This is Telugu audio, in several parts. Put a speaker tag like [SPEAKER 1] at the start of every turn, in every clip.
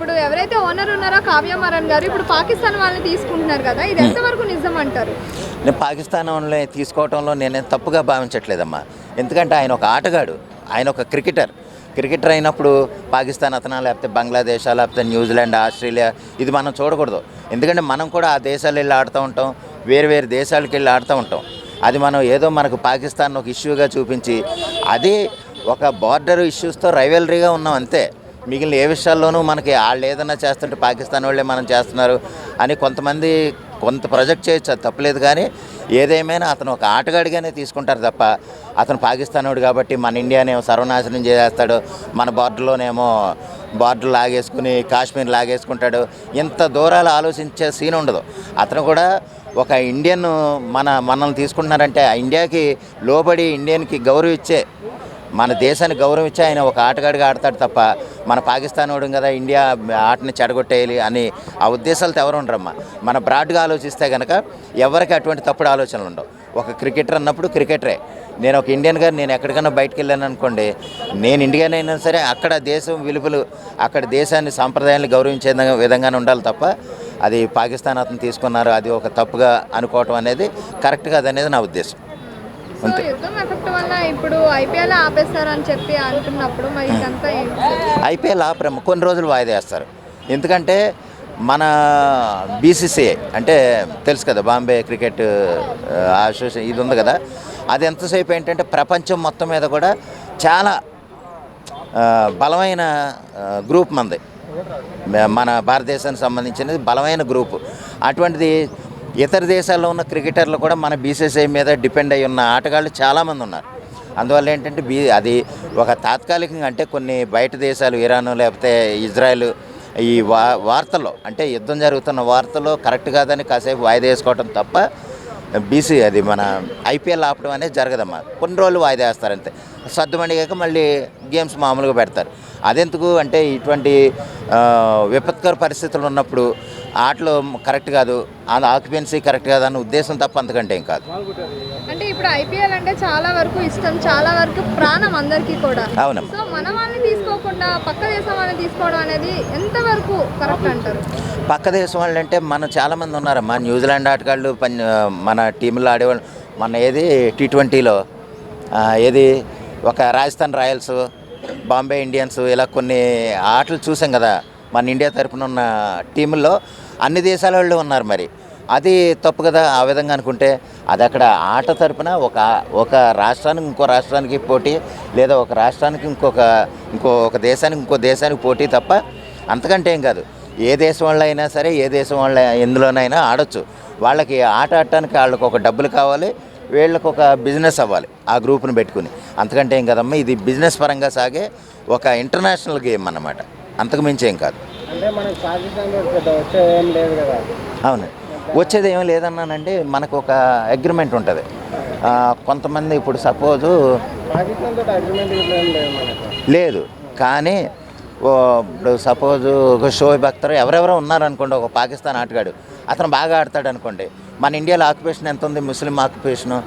[SPEAKER 1] ఇప్పుడు ఎవరైతే ఓనర్ ఉన్నారో కావ్య మరన్ గారు ఇప్పుడు పాకిస్తాన్ వాళ్ళని తీసుకుంటున్నారు కదా, ఇది ఎంతవరకు నిజం అంటారు?
[SPEAKER 2] నేను పాకిస్తాన్ వాళ్ళని తీసుకోవడంలో నేనేం తప్పుగా భావించట్లేదమ్మా. ఎందుకంటే ఆయన ఒక ఆటగాడు, ఆయన ఒక క్రికెటర్ అయినప్పుడు పాకిస్తాన్ అతనా లేకపోతే బంగ్లాదేశ్ లేకపోతే న్యూజిలాండ్ ఆస్ట్రేలియా ఇది మనం చూడకూడదు. ఎందుకంటే మనం కూడా ఆ దేశాలు వెళ్ళి ఆడుతూ ఉంటాం, వేరు దేశాలకు వెళ్ళి ఆడుతూ ఉంటాం. అది మనం ఏదో మనకు పాకిస్తాన్ ఒక ఇష్యూగా చూపించి అది ఒక బార్డర్ ఇష్యూస్తో రైవలరీగా ఉన్నాం అంతే. మిగిలిన ఏ విషయాల్లోనూ మనకి వాళ్ళు ఏదైనా చేస్తుంటే పాకిస్తాన్ వాళ్ళే మనం చేస్తున్నారు అని కొంత ప్రొజెక్ట్ చేయొచ్చు, అది తప్పలేదు. కానీ ఏదేమైనా అతను ఒక ఆటగాడిగానే తీసుకుంటారు తప్ప అతను పాకిస్తాన్ వాడు కాబట్టి మన ఇండియానేమో సర్వనాశనం చేసేస్తాడు, మన బార్డర్ లాగేసుకుని కాశ్మీర్ లాగేసుకుంటాడు, ఇంత దూరాలు ఆలోచించే సీన్ ఉండదు. అతను కూడా ఒక ఇండియన్ మనల్ని తీసుకుంటున్నారంటే ఆ ఇండియాకి లోబడి ఇండియన్కి గౌరవం ఇచ్చే మన దేశానికి గౌరవం ఇచ్చి ఆయన ఒక ఆటగాడిగా ఆడతాడు తప్ప మన పాకిస్తాన్ వాడు కదా ఇండియా ఆటని చెడగొట్టేయాలి అని ఆ ఉద్దేశాలతో ఎవరు ఉండరమ్మా. మన బ్రాడ్గా ఆలోచిస్తే కనుక ఎవరికి అటువంటి తప్పుడు ఆలోచనలు ఉండవు. ఒక క్రికెటర్ అన్నప్పుడు క్రికెటరే. నేను ఒక ఇండియన్గా నేను ఎక్కడికైనా బయటకు వెళ్ళాను అనుకోండి, నేను ఇండియన్ అయినా సరే అక్కడ దేశం విలువలు అక్కడ దేశాన్ని సాంప్రదాయాన్ని గౌరవించే విధంగానే ఉండాలి తప్ప అది పాకిస్తాన్ అతను తీసుకున్నారు అది ఒక తప్పుగా అనుకోవటం అనేది కరెక్ట్ కాదనేది నా ఉద్దేశం.
[SPEAKER 1] యుద్ధం ఎఫెక్ట్ వల్ల ఇప్పుడు ఐపీఎల్ ఆపేస్తారని చెప్పి అనుకున్నప్పుడు మరి ఇదంతా
[SPEAKER 2] ఐపీఎల్ ఆపరేమ కొన్ని రోజులు వాయిదా వేస్తారు. ఎందుకంటే మన బీసీసీఐ అంటే తెలుసు కదా, బాంబే క్రికెట్ అసోసియేషన్ ఇది ఉంది కదా, అది ఎంతసేపు ఏంటంటే ప్రపంచం మొత్తం మీద కూడా చాలా బలమైన గ్రూప్ మంది, మన భారతదేశానికి సంబంధించినది బలమైన గ్రూపు. అటువంటిది ఇతర దేశాల్లో ఉన్న క్రికెటర్లు కూడా మన బీసీసీఐ మీద డిపెండ్ అయి ఉన్న ఆటగాళ్ళు చాలామంది ఉన్నారు. అందువల్ల ఏంటంటే అది ఒక తాత్కాలికంగా అంటే కొన్ని బయట దేశాలు ఇరాన్ లేకపోతే ఇజ్రాయెల్ ఈ వార్తల్లో అంటే యుద్ధం జరుగుతున్న వార్తల్లో కరెక్ట్ కాదని కాసేపు వాయిదా వేసుకోవటం తప్ప అది మన ఐపీఎల్ ఆపడం అనేది జరగదమ్మా. కొన్ని రోజులు వాయిదా వేస్తారంతే, సర్దుమణిగాక మళ్ళీ గేమ్స్ మామూలుగా పెడతారు. అదెందుకు అంటే ఇటువంటి విపత్కర పరిస్థితులు ఉన్నప్పుడు ఆటలు కరెక్ట్ కాదు, ఆక్యుపెన్సీ కరెక్ట్ కాదు అన్న ఉద్దేశం తప్ప అంతకంటే ఏం కాదు.
[SPEAKER 1] అంటే ఇప్పుడు ఐపీఎల్ అంటే చాలా వరకు ఇష్టం, చాలా వరకు ప్రాణం అందరికీ కూడా.
[SPEAKER 2] అవునమ్మా.
[SPEAKER 1] సో మన వాళ్ళని తీసుకోకుండా పక్క దేశం వాళ్ళని తీసుకోవడం అనేది ఎంతవరకు కరెక్ట్ అంటారు?
[SPEAKER 2] పక్క దేశం వాళ్ళు అంటే మనం చాలామంది ఉన్నారమ్మా. న్యూజిలాండ్ ఆటగాళ్ళు మన టీంలో ఆడేవాళ్ళు. మన ఏది T20లో ఏది ఒక రాజస్థాన్ రాయల్స్, బాంబే ఇండియన్స్ ఇలా కొన్ని ఆటలు చూసాం కదా. మన ఇండియా తరపున ఉన్న టీముల్లో అన్ని దేశాల వాళ్ళు ఉన్నారు. మరి అది తప్పు కదా ఆ విధంగా అనుకుంటే. అది అక్కడ ఆట తరపున ఒక రాష్ట్రానికి ఇంకో రాష్ట్రానికి పోటీ, లేదా ఒక రాష్ట్రానికి ఇంకొక దేశానికి ఇంకో దేశానికి పోటీ తప్ప అంతకంటే ఏం కాదు. ఏ దేశం వాళ్ళు అయినా సరే ఏ దేశం వాళ్ళ ఎందులోనైనా ఆడొచ్చు. వాళ్ళకి ఆట ఆడటానికి వాళ్ళకి ఒక డబ్బులు కావాలి, వీళ్ళకి ఒక బిజినెస్ అవ్వాలి ఆ గ్రూప్ని పెట్టుకుని. అంతకంటే ఏం కదమ్మా, ఇది బిజినెస్ పరంగా సాగే ఒక ఇంటర్నేషనల్ గేమ్ అన్నమాట, అంతకు మించి ఏం కాదు. అవును, వచ్చేది ఏం లేదన్నానండి. మనకు ఒక అగ్రిమెంట్ ఉంటుంది. కొంతమంది ఇప్పుడు సపోజు లేదు కానీ ఇప్పుడు సపోజు ఒక షోయబ్ అఖ్తర్ ఎవరెవరో ఉన్నారనుకోండి, ఒక పాకిస్తాన్ ఆటగాడు అతను బాగా ఆడతాడు అనుకోండి. మన ఇండియాలో ఆక్యుపేషన్ ఎంత ఉంది, ముస్లిం ఆక్యుపేషను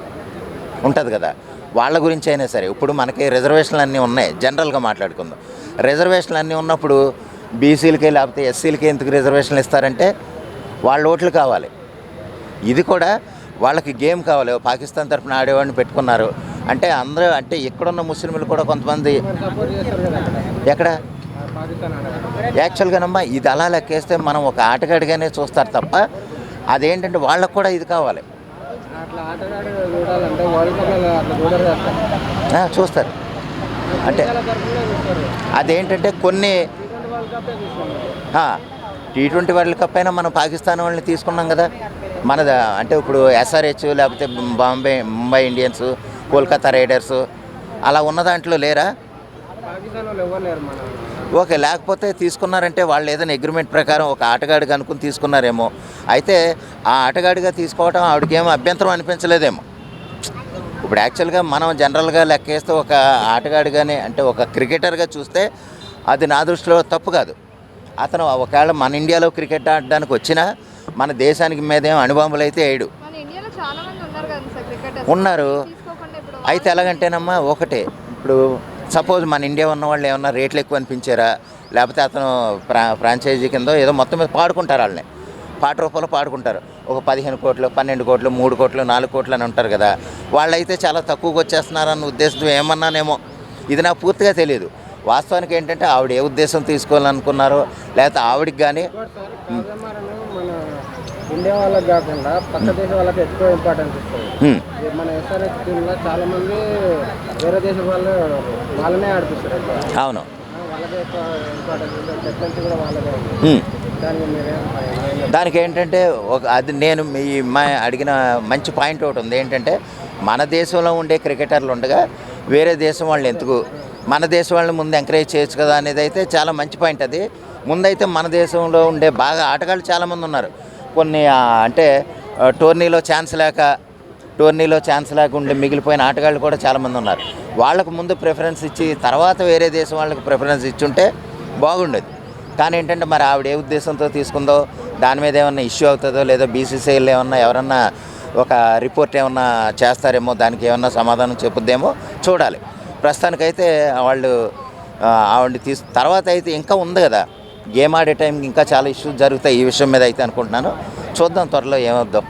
[SPEAKER 2] ఉంటుంది కదా. వాళ్ళ గురించి అయినా సరే ఇప్పుడు మనకి రిజర్వేషన్లు అన్నీ ఉన్నాయి. జనరల్గా మాట్లాడుకుందాం, రిజర్వేషన్లు అన్నీ ఉన్నప్పుడు బీసీలకి లేకపోతే ఎస్సీలకి ఎందుకు రిజర్వేషన్లు ఇస్తారంటే వాళ్ళ ఓట్లు కావాలి. ఇది కూడా వాళ్ళకి గేమ్ కావాలి. పాకిస్తాన్ తరఫున ఆడేవాడిని పెట్టుకున్నారు అంటే అందరూ అంటే ఇక్కడున్న ముస్లింలు కూడా కొంతమంది ఎక్కడ యాక్చువల్గానమ్మా ఇది అలా లెక్కేస్తే మనం ఒక ఆటగాడిగానే చూస్తారు తప్ప అదేంటంటే వాళ్ళకు కూడా ఇది కావాలి, చూస్తారు. అంటే అదేంటంటే కొన్ని T20 వరల్డ్ కప్ అయినా మనం పాకిస్తాన్ వాళ్ళని తీసుకున్నాం కదా. మనది అంటే ఇప్పుడు SRH లేకపోతే ముంబై ఇండియన్స్, కోల్కతా రైడర్స్ అలా ఉన్న దాంట్లో లేరా? ఓకే, లేకపోతే తీసుకున్నారంటే వాళ్ళు ఏదైనా అగ్రిమెంట్ ప్రకారం ఒక ఆటగాడిగా అనుకుని తీసుకున్నారేమో. అయితే ఆ ఆటగాడిగా తీసుకోవటం ఆవిడకేమో అభ్యంతరం అనిపించలేదేమో. ఇప్పుడు యాక్చువల్గా మనం జనరల్గా లెక్కేస్తే ఒక ఆటగాడిగానే అంటే ఒక క్రికెటర్గా చూస్తే అది నా దృష్టిలో తప్పు కాదు. అతను ఒకవేళ మన ఇండియాలో క్రికెట్ ఆడడానికి వచ్చినా మన దేశానికి మీదేమో అణుబాంబులు అయితే వేయడు. ఉన్నారు. అయితే ఎలాగంటేనమ్మా ఒకటే, ఇప్పుడు సపోజ్ మన ఇండియా ఉన్న వాళ్ళు ఏమన్నా రేట్లు ఎక్కువ అనిపించారా, లేకపోతే అతను ఫ్రాంచైజీ కింద ఏదో మొత్తం మీద పాడుకుంటారు వాళ్ళని, పాట రూపంలో పాడుకుంటారు. ఒక 15 కోట్లు 12 కోట్లు 3 కోట్లు 4 కోట్లు అని ఉంటారు కదా, వాళ్ళైతే చాలా తక్కువగా వచ్చేస్తున్నారన్న ఉద్దేశంతో ఏమన్నానేమో, ఇది నాకు పూర్తిగా తెలియదు. వాస్తవానికి ఏంటంటే ఆవిడ ఏ ఉద్దేశం తీసుకోవాలనుకున్నారో, లేకపోతే ఆవిడకి కానీ
[SPEAKER 3] మన ఇండియా వాళ్ళకి కాకుండా పక్క దేశం వాళ్ళకి ఎక్కువ ఇంపార్టెన్స్ ఇస్తుంది. మన ఎస్ఆర్హెచ్ టీంలో చాలా మంది వేరే దేశం వాళ్ళనే ఆడిపిస్తారు.
[SPEAKER 2] అవును,
[SPEAKER 3] వాళ్ళకే ఎక్కువ ఇంపార్టెన్స్ ఉంటుంది, టెక్నాలజీ కూడా వాళ్ళదే.
[SPEAKER 2] దానికి ఏంటంటే అది నేను ఈ మా అడిగిన మంచి పాయింట్ ఒకటి ఉంది. ఏంటంటే మన దేశంలో ఉండే క్రికెటర్లు ఉండగా వేరే దేశం వాళ్ళు ఎందుకు, మన దేశం వాళ్ళని ముందు ఎంకరేజ్ చేయొచ్చు కదా అనేది అయితే చాలా మంచి పాయింట్. అది ముందైతే మన దేశంలో ఉండే బాగా ఆటగాళ్ళు చాలామంది ఉన్నారు. కొన్ని అంటే టోర్నీలో ఛాన్స్ లేక ఉండే మిగిలిపోయిన ఆటగాళ్ళు కూడా చాలామంది ఉన్నారు. వాళ్ళకు ముందు ప్రిఫరెన్స్ ఇచ్చి తర్వాత వేరే దేశం వాళ్ళకి ప్రిఫరెన్స్ ఇచ్చుంటే బాగుండేది. కానీ ఏంటంటే మరి ఆవిడ ఏ ఉద్దేశంతో తీసుకుందో, దాని మీద ఏమన్నా ఇష్యూ అవుతుందో, లేదో బీసీసీఐలో ఎవరన్నా ఒక రిపోర్ట్ ఏమన్నా చేస్తారేమో, దానికి ఏమన్నా సమాధానం చెప్పుద్దేమో చూడాలి. ప్రస్తుతానికైతే వాళ్ళు ఆవిడ తర్వాత అయితే ఇంకా ఉంది కదా, గేమ్ ఆడే టైంకి ఇంకా చాలా ఇష్యూస్ జరుగుతాయి ఈ విషయం మీద అయితే అనుకుంటున్నాను. చూద్దాం త్వరలో ఏమవుద్దాం.